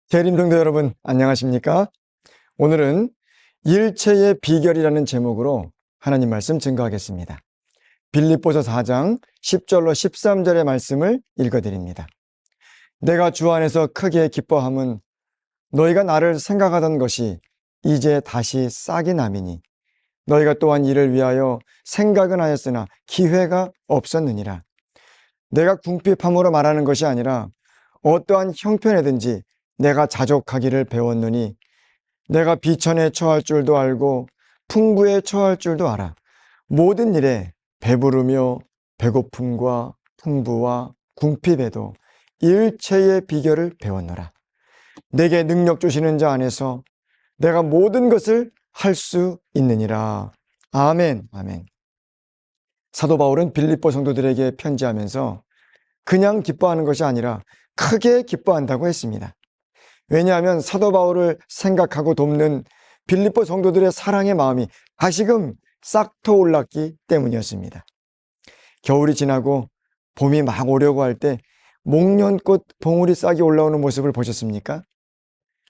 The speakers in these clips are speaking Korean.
재림 성도 여러분, 안녕하십니까? 오늘은 일체의 비결이라는 제목으로 하나님 말씀 증거하겠습니다. 빌립보서 4장 10절로 13절의 말씀을 읽어드립니다. 내가 주 안에서 크게 기뻐함은 너희가 나를 생각하던 것이 이제 다시 싹이 남이니 너희가 또한 이를 위하여 생각은 하였으나 기회가 없었느니라. 내가 궁핍함으로 말하는 것이 아니라 어떠한 형편에든지 내가 자족하기를 배웠느니 내가 비천에 처할 줄도 알고 풍부에 처할 줄도 알아. 모든 일에 배부르며 배고픔과 풍부와 궁핍에도 일체의 비결을 배웠노라. 내게 능력 주시는 자 안에서 내가 모든 것을 할 수 있느니라. 아멘, 아멘. 사도 바울은 빌립보 성도들에게 편지하면서 그냥 기뻐하는 것이 아니라 크게 기뻐한다고 했습니다. 왜냐하면 사도 바울을 생각하고 돕는 빌립보 성도들의 사랑의 마음이 다시금 싹터 올랐기 때문이었습니다. 겨울이 지나고 봄이 막 오려고 할 때 목련꽃 봉우리 싹이 올라오는 모습을 보셨습니까?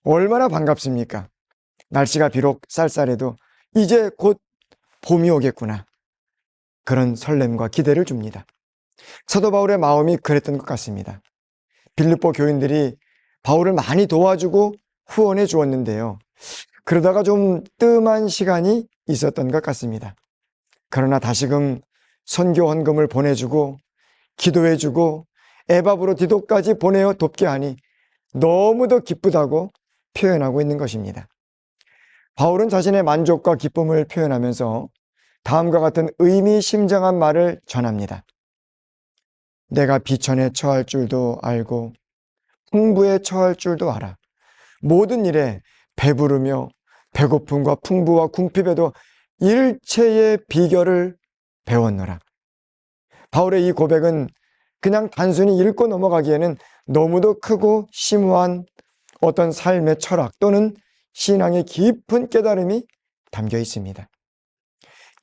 얼마나 반갑습니까? 날씨가 비록 쌀쌀해도 이제 곧 봄이 오겠구나. 그런 설렘과 기대를 줍니다. 사도 바울의 마음이 그랬던 것 같습니다. 빌립보 교인들이 바울을 많이 도와주고 후원해 주었는데요. 그러다가 좀 뜸한 시간이 있었던 것 같습니다. 그러나 다시금 선교 헌금을 보내주고 기도해주고 애밥으로 디도까지 보내어 돕게 하니 너무도 기쁘다고 표현하고 있는 것입니다. 바울은 자신의 만족과 기쁨을 표현하면서 다음과 같은 의미심장한 말을 전합니다. 내가 비천에 처할 줄도 알고 풍부에 처할 줄도 알아. 모든 일에 배부르며 배고픔과 풍부와 궁핍에도 일체의 비결을 배웠노라. 바울의 이 고백은 그냥 단순히 읽고 넘어가기에는 너무도 크고 심오한 어떤 삶의 철학 또는 신앙의 깊은 깨달음이 담겨 있습니다.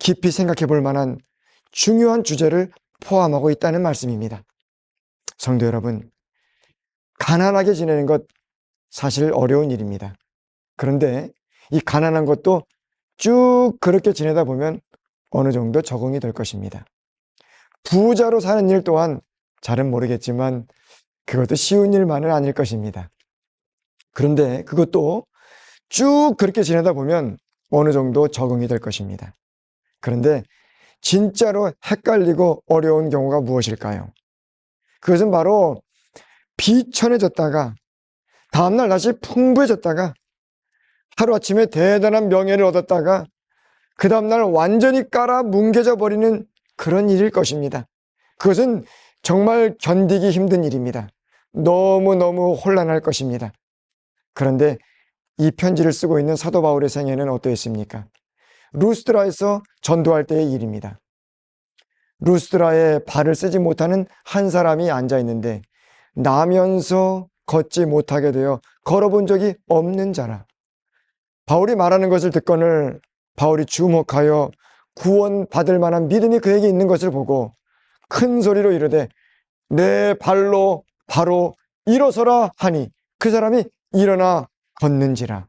깊이 생각해 볼 만한 중요한 주제를 포함하고 있다는 말씀입니다. 성도 여러분, 가난하게 지내는 것 사실 어려운 일입니다. 그런데 이 가난한 것도 쭉 그렇게 지내다 보면 어느 정도 적응이 될 것입니다. 부자로 사는 일 또한 잘은 모르겠지만 그것도 쉬운 일만은 아닐 것입니다. 그런데 그것도 쭉 그렇게 지내다 보면 어느 정도 적응이 될 것입니다. 그런데 진짜로 헷갈리고 어려운 경우가 무엇일까요? 그것은 바로 비천해졌다가 다음날 다시 풍부해졌다가 하루아침에 대단한 명예를 얻었다가 그 다음날 완전히 깔아 뭉개져 버리는 그런 일일 것입니다. 그것은 정말 견디기 힘든 일입니다. 너무너무 혼란할 것입니다. 그런데 이 편지를 쓰고 있는 사도 바울의 생애는 어떠했습니까? 루스드라에서 전도할 때의 일입니다. 루스드라에 발을 쓰지 못하는 한 사람이 앉아 있는데 나면서 걷지 못하게 되어 걸어본 적이 없는 자라. 바울이 말하는 것을 듣거늘 바울이 주목하여 구원받을 만한 믿음이 그에게 있는 것을 보고 큰 소리로 이르되 내 발로 바로 일어서라 하니 그 사람이 일어나 걷는지라.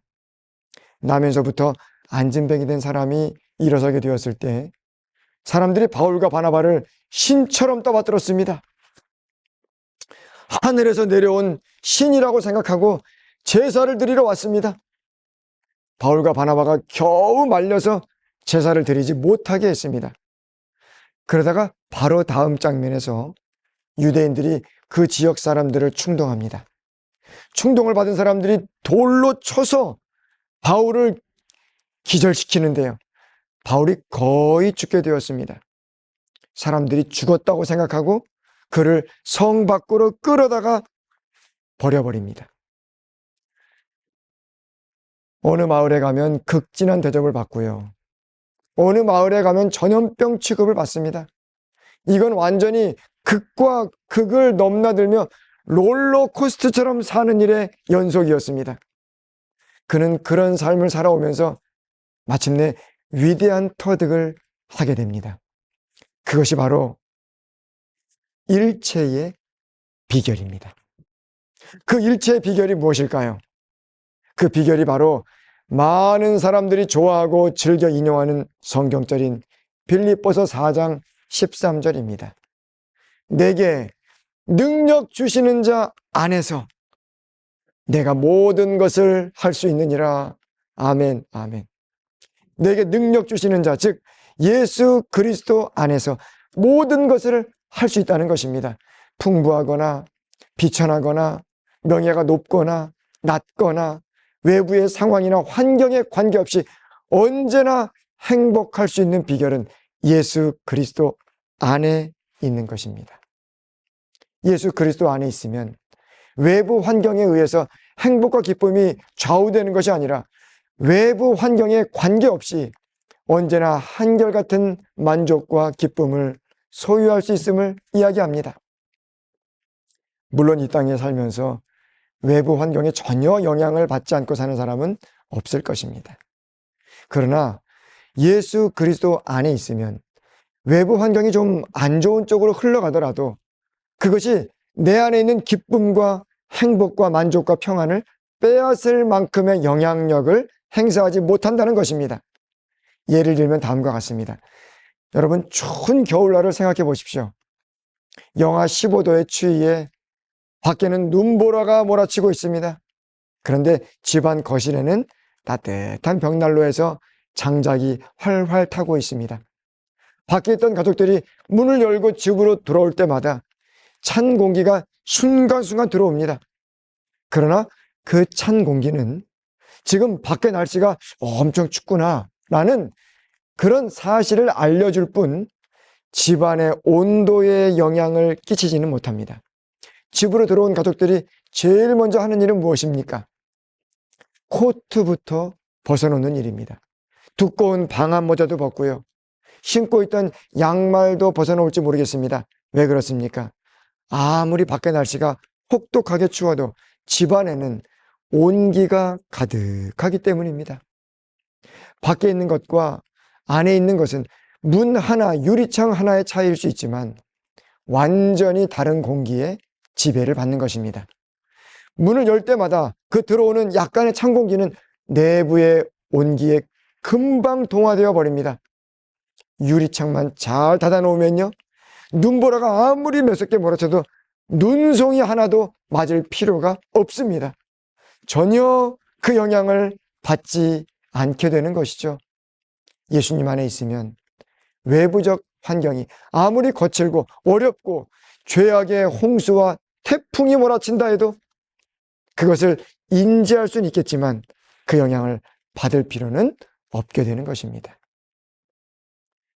나면서부터 안진뱅이 된 사람이 일어서게 되었을 때 사람들이 바울과 바나바를 신처럼 떠받들었습니다. 하늘에서 내려온 신이라고 생각하고 제사를 드리러 왔습니다. 바울과 바나바가 겨우 말려서 제사를 드리지 못하게 했습니다. 그러다가 바로 다음 장면에서 유대인들이 그 지역 사람들을 충동합니다. 충동을 받은 사람들이 돌로 쳐서 바울을 기절시키는데요. 바울이 거의 죽게 되었습니다. 사람들이 죽었다고 생각하고 그를 성 밖으로 끌어다가 버려버립니다. 어느 마을에 가면 극진한 대접을 받고요. 어느 마을에 가면 전염병 취급을 받습니다. 이건 완전히 극과 극을 넘나들며 롤러코스터처럼 사는 일의 연속이었습니다. 그는 그런 삶을 살아오면서 마침내 위대한 터득을 하게 됩니다. 그것이 바로 일체의 비결입니다. 그 일체의 비결이 무엇일까요? 그 비결이 바로 많은 사람들이 좋아하고 즐겨 인용하는 성경절인 빌립보서 4장 13절입니다. 내게 능력 주시는 자 안에서 내가 모든 것을 할 수 있느니라. 아멘, 아멘. 내게 능력 주시는 자, 즉 예수 그리스도 안에서 모든 것을 할 수 있다는 것입니다. 풍부하거나 비천하거나 명예가 높거나 낮거나 외부의 상황이나 환경에 관계없이 언제나 행복할 수 있는 비결은 예수 그리스도 안에 있는 것입니다. 예수 그리스도 안에 있으면 외부 환경에 의해서 행복과 기쁨이 좌우되는 것이 아니라 외부 환경에 관계없이 언제나 한결같은 만족과 기쁨을 소유할 수 있음을 이야기합니다. 물론 이 땅에 살면서 외부 환경에 전혀 영향을 받지 않고 사는 사람은 없을 것입니다. 그러나 예수 그리스도 안에 있으면 외부 환경이 좀 안 좋은 쪽으로 흘러가더라도 그것이 내 안에 있는 기쁨과 행복과 만족과 평안을 빼앗을 만큼의 영향력을 행사하지 못한다는 것입니다. 예를 들면 다음과 같습니다. 여러분, 추운 겨울날을 생각해 보십시오. 영하 15도의 추위에 밖에는 눈보라가 몰아치고 있습니다. 그런데 집안 거실에는 따뜻한 벽난로에서 장작이 활활 타고 있습니다. 밖에 있던 가족들이 문을 열고 집으로 들어올 때마다 찬 공기가 순간순간 들어옵니다. 그러나 그 찬 공기는 지금 밖에 날씨가 엄청 춥구나 라는 그런 사실을 알려줄 뿐 집안의 온도에 영향을 끼치지는 못합니다. 집으로 들어온 가족들이 제일 먼저 하는 일은 무엇입니까? 코트부터 벗어놓는 일입니다. 두꺼운 방한 모자도 벗고요. 신고 있던 양말도 벗어놓을지 모르겠습니다. 왜 그렇습니까? 아무리 밖에 날씨가 혹독하게 추워도 집안에는 온기가 가득하기 때문입니다. 밖에 있는 것과 안에 있는 것은 문 하나, 유리창 하나의 차이일 수 있지만 완전히 다른 공기에 지배를 받는 것입니다. 문을 열 때마다 그 들어오는 약간의 찬 공기는 내부의 온기에 금방 동화되어 버립니다. 유리창만 잘 닫아 놓으면요, 눈보라가 아무리 몇십 개 몰아쳐도 눈송이 하나도 맞을 필요가 없습니다. 전혀 그 영향을 받지 않게 되는 것이죠. 예수님 안에 있으면 외부적 환경이 아무리 거칠고 어렵고 죄악의 홍수와 태풍이 몰아친다 해도 그것을 인지할 수는 있겠지만 그 영향을 받을 필요는 없게 되는 것입니다.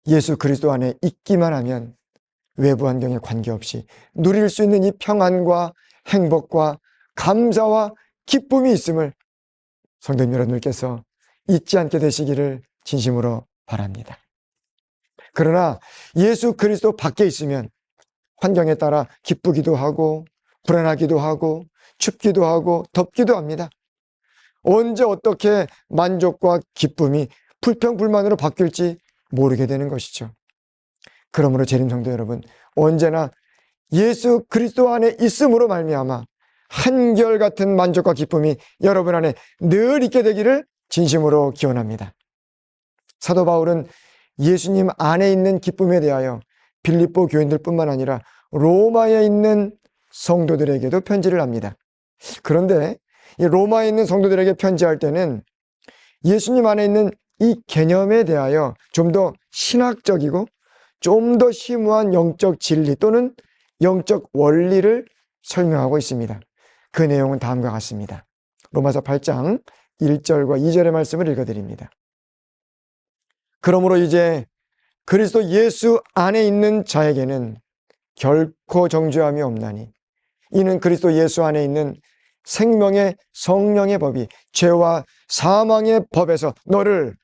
예수 그리스도 안에 있기만 하면 외부 환경에 관계없이 누릴 수 있는 이 평안과 행복과 감사와 기쁨이 있음을 성도 여러분들께서 잊지 않게 되시기를 진심으로 바랍니다. 그러나 예수 그리스도 밖에 있으면 환경에 따라 기쁘기도 하고 불안하기도 하고 춥기도 하고 덥기도 합니다. 언제 어떻게 만족과 기쁨이 불평불만으로 바뀔지 모르게 되는 것이죠. 그러므로 재림 성도 여러분, 언제나 예수 그리스도 안에 있음으로 말미암아 한결같은 만족과 기쁨이 여러분 안에 늘 있게 되기를 진심으로 기원합니다. 사도 바울은 예수님 안에 있는 기쁨에 대하여 빌립보 교인들뿐만 아니라 로마에 있는 성도들에게도 편지를 합니다. 그런데 이 로마에 있는 성도들에게 편지할 때는 예수님 안에 있는 이 개념에 대하여 좀 더 신학적이고 좀 더 심오한 영적 진리 또는 영적 원리를 설명하고 있습니다. 그 내용은 다음과 같습니다. 로마서 8장 1절과 2절의 말씀을 읽어드립니다. 그러므로 이제 그리스도 예수 안에 있는 자에게는 결코 정죄함이 없나니 이는 그리스도 예수 안에 있는 생명의 성령의 법이 죄와 사망의 법에서 너를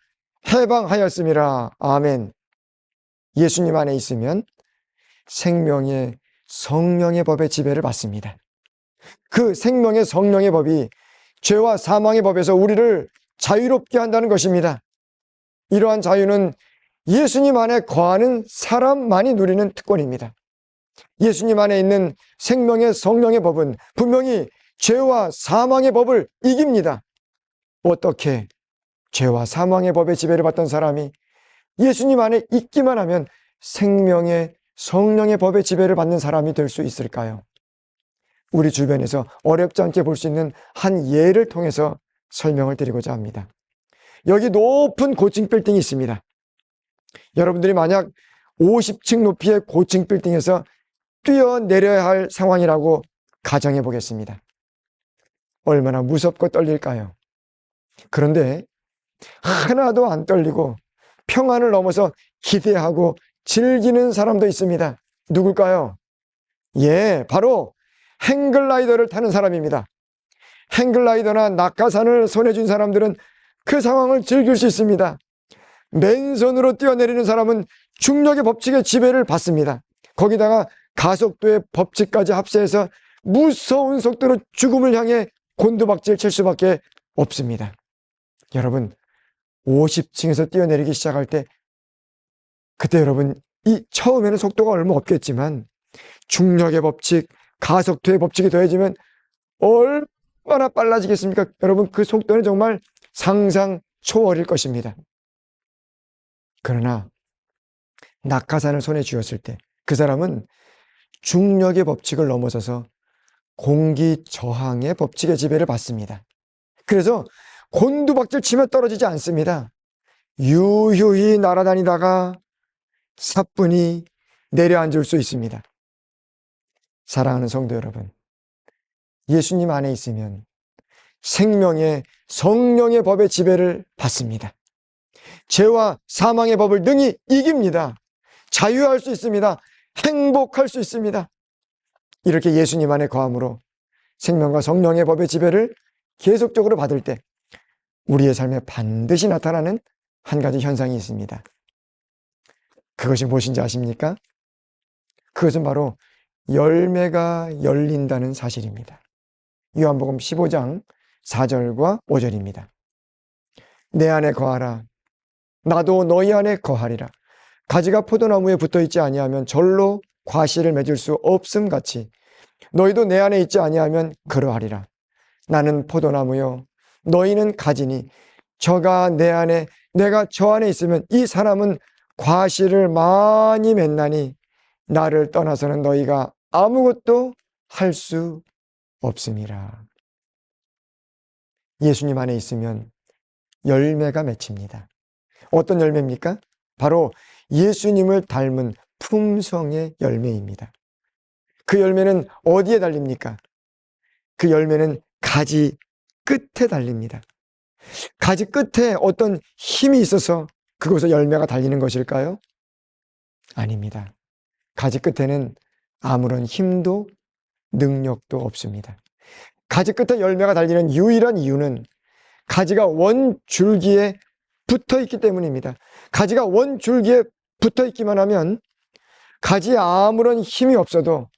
해방하였음이라. 아멘. 예수님 안에 있으면 생명의 성령의 법의 지배를 받습니다. 그 생명의 성령의 법이 죄와 사망의 법에서 우리를 자유롭게 한다는 것입니다. 이러한 자유는 예수님 안에 거하는 사람만이 누리는 특권입니다. 예수님 안에 있는 생명의 성령의 법은 분명히 죄와 사망의 법을 이깁니다. 어떻게 죄와 사망의 법의 지배를 받던 사람이 예수님 안에 있기만 하면 생명의 성령의 법의 지배를 받는 사람이 될 수 있을까요? 우리 주변에서 어렵지 않게 볼 수 있는 한 예를 통해서 설명을 드리고자 합니다. 여기 높은 고층 빌딩이 있습니다. 여러분들이 만약 50층 높이의 고층 빌딩에서 뛰어내려야 할 상황이라고 가정해 보겠습니다. 얼마나 무섭고 떨릴까요? 그런데 하나도 안 떨리고 평안을 넘어서 기대하고 즐기는 사람도 있습니다. 누굴까요? 예, 바로 행글라이더를 타는 사람입니다. 행글라이더나 낙하산을 손에 쥔 사람들은 그 상황을 즐길 수 있습니다. 맨손으로 뛰어내리는 사람은 중력의 법칙의 지배를 받습니다. 거기다가 가속도의 법칙까지 합세해서 무서운 속도로 죽음을 향해 곤두박질 칠 수밖에 없습니다. 여러분, 50층에서 뛰어내리기 시작할 때 그때 여러분 이 처음에는 속도가 얼마 없겠지만 중력의 법칙, 가속도의 법칙이 더해지면 얼마나 빨라지겠습니까? 여러분, 그 속도는 정말 상상 초월일 것입니다. 그러나 낙하산을 손에 쥐었을 때 그 사람은 중력의 법칙을 넘어서서 공기 저항의 법칙의 지배를 받습니다. 그래서 곤두박질 치며 떨어지지 않습니다. 유유히 날아다니다가 사뿐히 내려앉을 수 있습니다. 사랑하는 성도 여러분, 예수님 안에 있으면 생명의 성령의 법의 지배를 받습니다. 죄와 사망의 법을 능히 이깁니다. 자유할 수 있습니다. 행복할 수 있습니다. 이렇게 예수님 안에 거함으로 생명과 성령의 법의 지배를 계속적으로 받을 때 우리의 삶에 반드시 나타나는 한 가지 현상이 있습니다. 그것이 무엇인지 아십니까? 그것은 바로 열매가 열린다는 사실입니다. 요한복음 15장 4절과 5절입니다. 내 안에 거하라. 나도 너희 안에 거하리라. 가지가 포도나무에 붙어있지 아니하면 절로 과실을 맺을 수 없음 같이 너희도 내 안에 있지 아니하면 그러하리라. 나는 포도나무요 너희는 가지니 저가 내 안에 내가 저 안에 있으면 이 사람은 과실을 많이 맺나니 나를 떠나서는 너희가 아무것도 할 수 없음이라. 예수님 안에 있으면 열매가 맺힙니다. 어떤 열매입니까? 바로 예수님을 닮은 품성의 열매입니다. 그 열매는 어디에 달립니까? 그 열매는 가지 끝에 달립니다. 가지 끝에 어떤 힘이 있어서 그곳에 열매가 달리는 것일까요? 아닙니다. 가지 끝에는 아무런 힘도 능력도 없습니다. 가지 끝에 열매가 달리는 유일한 이유는 가지가 원줄기에 붙어 있기 때문입니다. 가지가 원줄기에 붙어 있기만 하면 가지에 아무런 힘이 없어도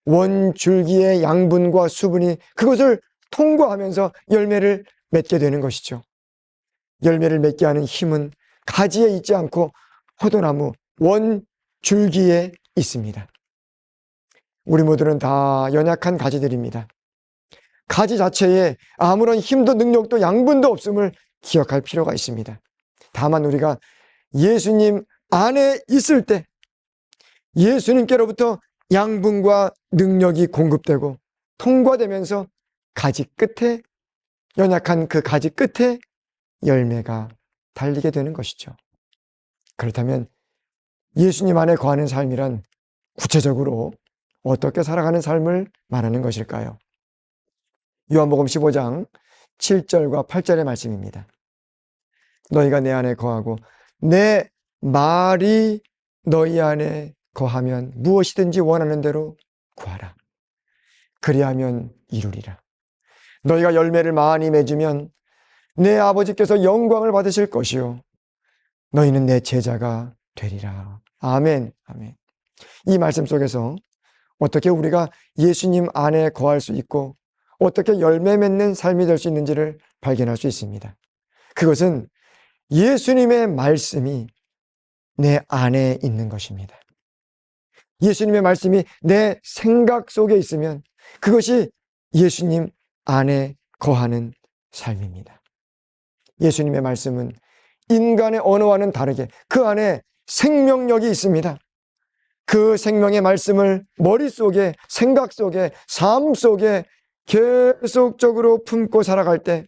원줄기의 양분과 수분이 그것을 통과하면서 열매를 맺게 되는 것이죠. 열매를 맺게 하는 힘은 가지에 있지 않고 포도나무 원줄기에 있습니다. 우리 모두는 다 연약한 가지들입니다. 가지 자체에 아무런 힘도 능력도 양분도 없음을 기억할 필요가 있습니다. 다만 우리가 예수님 안에 있을 때 예수님께로부터 양분과 능력이 공급되고 통과되면서 가지 끝에 연약한 그 가지 끝에 열매가 달리게 되는 것이죠. 그렇다면 예수님 안에 거하는 삶이란 구체적으로 어떻게 살아가는 삶을 말하는 것일까요? 요한복음 15장 7절과 8절의 말씀입니다. 너희가 내 안에 거하고 내 말이 너희 안에 거하면 무엇이든지 원하는 대로 구하라. 그리하면 이루리라. 너희가 열매를 많이 맺으면 내 아버지께서 영광을 받으실 것이요 너희는 내 제자가 되리라. 아멘. 아멘. 이 말씀 속에서 어떻게 우리가 예수님 안에 거할 수 있고 어떻게 열매 맺는 삶이 될 수 있는지를 발견할 수 있습니다. 그것은 예수님의 말씀이 내 안에 있는 것입니다. 예수님의 말씀이 내 생각 속에 있으면 그것이 예수님 안에 거하는 삶입니다. 예수님의 말씀은 인간의 언어와는 다르게 그 안에 생명력이 있습니다. 그 생명의 말씀을 머릿속에, 생각 속에, 삶 속에 계속적으로 품고 살아갈 때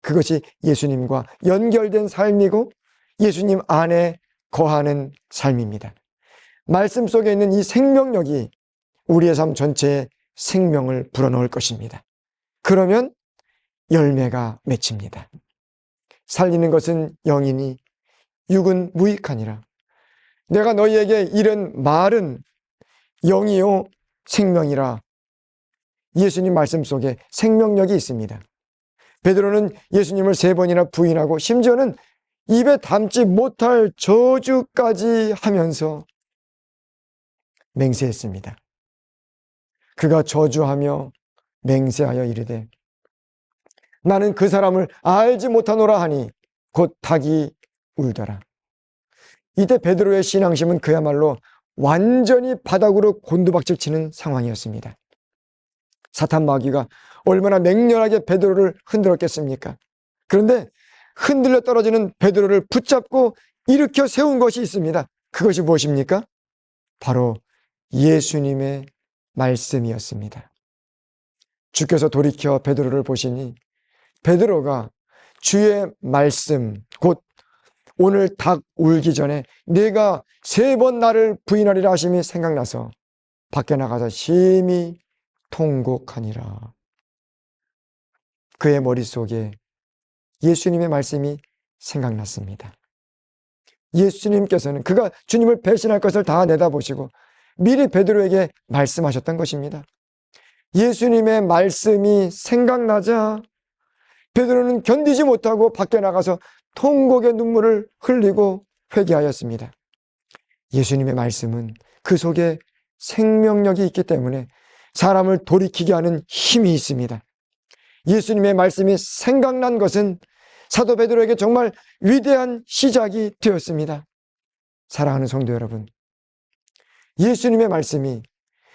그것이 예수님과 연결된 삶이고 예수님 안에 거하는 삶입니다. 말씀 속에 있는 이 생명력이 우리의 삶 전체에 생명을 불어넣을 것입니다. 그러면 열매가 맺힙니다. 살리는 것은 영이니 육은 무익하니라. 내가 너희에게 이른 말은 영이요 생명이라. 예수님 말씀 속에 생명력이 있습니다. 베드로는 예수님을 3번이나 부인하고 심지어는 입에 담지 못할 저주까지 하면서 맹세했습니다. 그가 저주하며 맹세하여 이르되 나는 그 사람을 알지 못하노라 하니 곧 닭이 울더라. 이때 베드로의 신앙심은 그야말로 완전히 바닥으로 곤두박질 치는 상황이었습니다. 사탄 마귀가 얼마나 맹렬하게 베드로를 흔들었겠습니까? 그런데 흔들려 떨어지는 베드로를 붙잡고 일으켜 세운 것이 있습니다. 그것이 무엇입니까? 바로 예수님의 말씀이었습니다. 주께서 돌이켜 베드로를 보시니 베드로가 주의 말씀, 곧 오늘 닭 울기 전에 네가 3번 나를 부인하리라 하심이 생각나서 밖에 나가서 심히 통곡하니라. 그의 머릿속에 예수님의 말씀이 생각났습니다. 예수님께서는 그가 주님을 배신할 것을 다 내다보시고 미리 베드로에게 말씀하셨던 것입니다. 예수님의 말씀이 생각나자 베드로는 견디지 못하고 밖에 나가서 통곡의 눈물을 흘리고 회개하였습니다. 예수님의 말씀은 그 속에 생명력이 있기 때문에 사람을 돌이키게 하는 힘이 있습니다. 예수님의 말씀이 생각난 것은 사도 베드로에게 정말 위대한 시작이 되었습니다. 사랑하는 성도 여러분, 예수님의 말씀이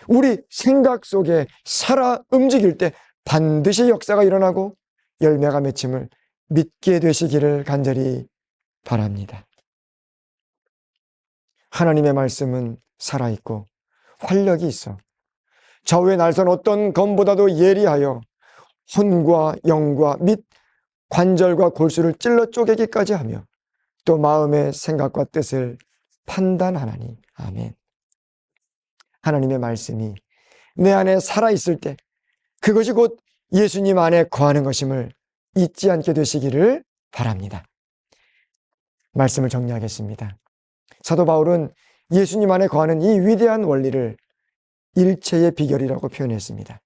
우리 생각 속에 살아 움직일 때 반드시 역사가 일어나고 열매가 맺힘을 믿게 되시기를 간절히 바랍니다. 하나님의 말씀은 살아있고 활력이 있어 좌우의 날선 어떤 검보다도 예리하여 혼과 영과 및 관절과 골수를 찔러 쪼개기까지 하며 또 마음의 생각과 뜻을 판단하나니. 아멘. 하나님의 말씀이 내 안에 살아있을 때 그것이 곧 예수님 안에 거하는 것임을 잊지 않게 되시기를 바랍니다. 말씀을 정리하겠습니다. 사도 바울은 예수님 안에 거하는 이 위대한 원리를 일체의 비결이라고 표현했습니다.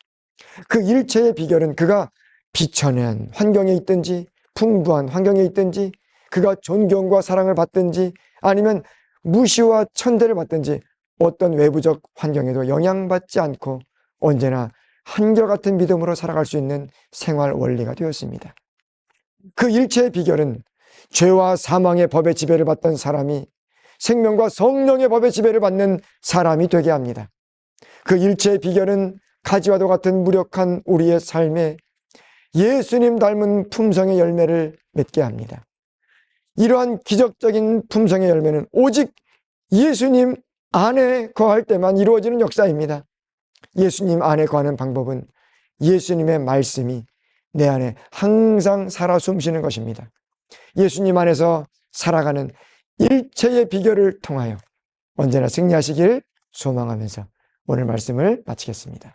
그 일체의 비결은 그가 비천한 환경에 있든지 풍부한 환경에 있든지 그가 존경과 사랑을 받든지 아니면 무시와 천대를 받든지 어떤 외부적 환경에도 영향받지 않고 언제나 한결같은 믿음으로 살아갈 수 있는 생활 원리가 되었습니다. 그 일체의 비결은 죄와 사망의 법의 지배를 받던 사람이 생명과 성령의 법의 지배를 받는 사람이 되게 합니다. 그 일체의 비결은 가지와도 같은 무력한 우리의 삶에 예수님 닮은 품성의 열매를 맺게 합니다. 이러한 기적적인 품성의 열매는 오직 예수님 안에 거할 때만 이루어지는 역사입니다. 예수님 안에 거하는 방법은 예수님의 말씀이 내 안에 항상 살아 숨쉬는 것입니다. 예수님 안에서 살아가는 일체의 비결을 통하여 언제나 승리하시길 소망하면서 오늘 말씀을 마치겠습니다.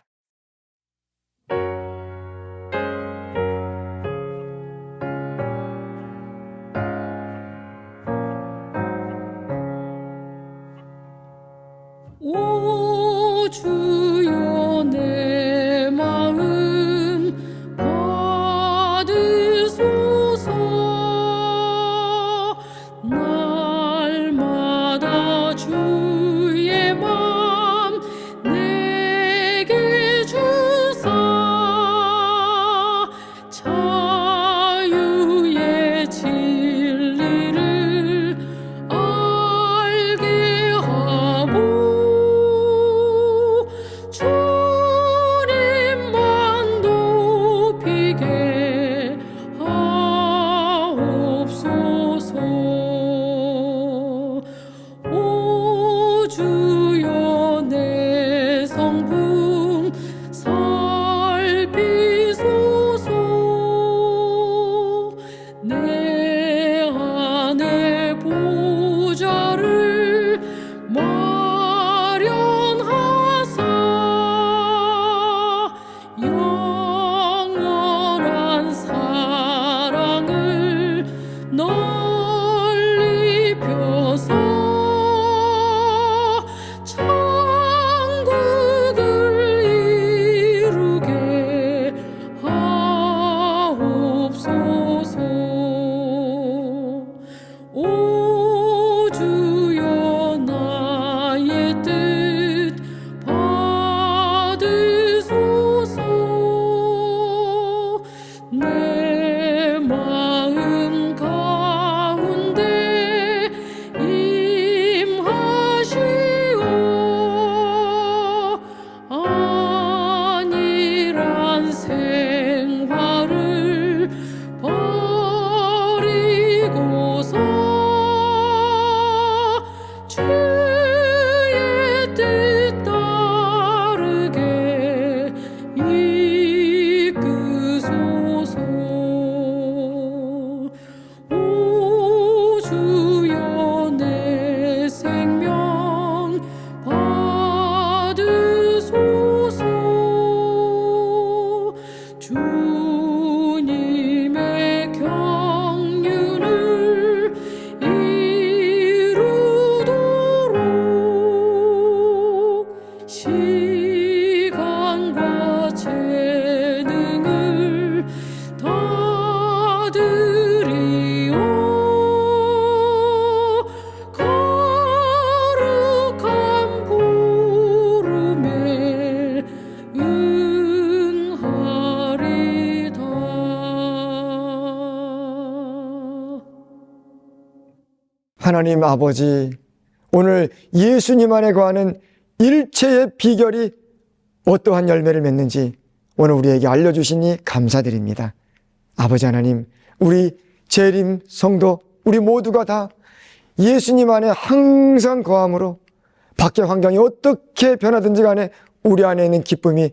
오 주여 내 마음 받으소서 날마다 주의 맘 내게 주님의 경륜을 이루도록 시간과 재능을 다 드리오. 거룩한 부름에 응하리다. 하나님 아버지, 오늘 예수님 안에 거하는 일체의 비결이 어떠한 열매를 맺는지 오늘 우리에게 알려주시니 감사드립니다. 아버지 하나님, 우리 재림 성도, 우리 모두가 다 예수님 안에 항상 거함으로 밖의 환경이 어떻게 변하든지 간에 우리 안에 있는 기쁨이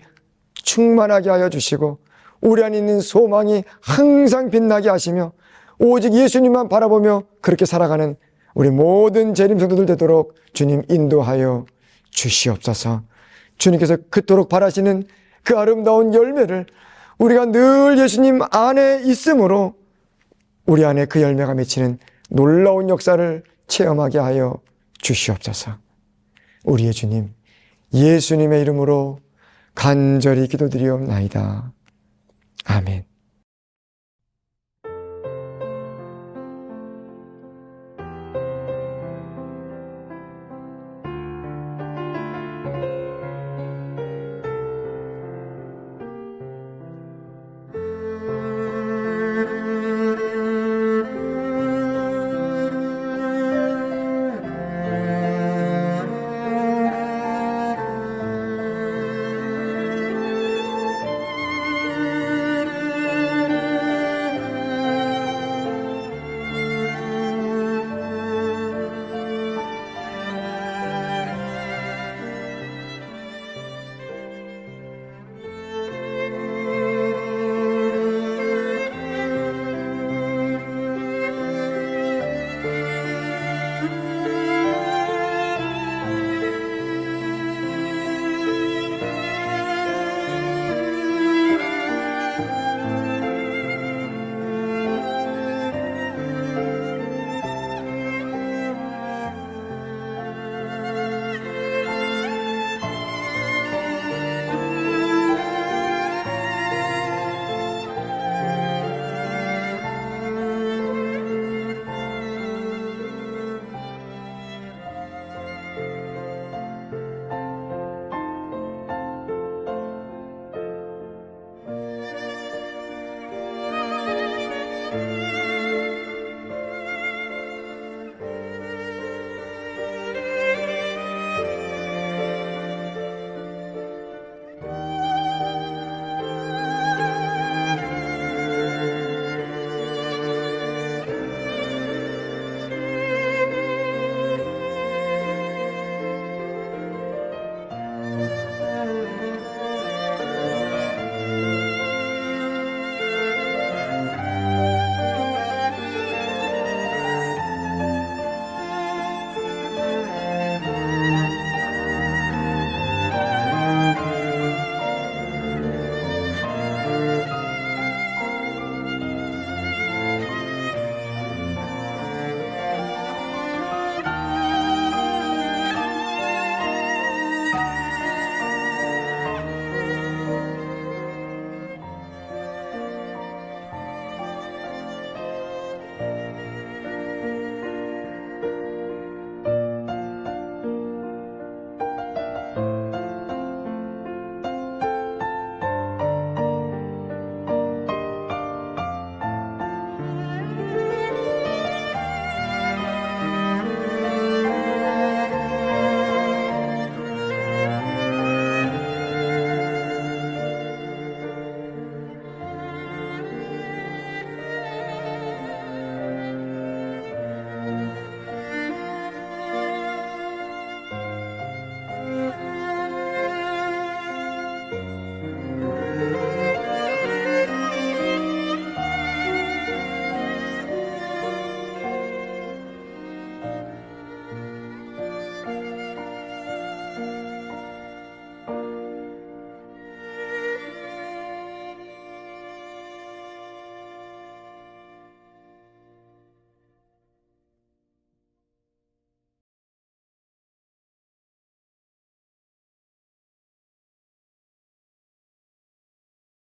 충만하게 하여 주시고 우리 안에 있는 소망이 항상 빛나게 하시며 오직 예수님만 바라보며 그렇게 살아가는 우리 모든 재림 성도들 되도록 주님 인도하여 주시옵소서. 주님께서 그토록 바라시는 그 아름다운 열매를 우리가 늘 예수님 안에 있으므로 우리 안에 그 열매가 맺히는 놀라운 역사를 체험하게 하여 주시옵소서. 우리의 주님, 예수님의 이름으로 간절히 기도드리옵나이다. 아멘.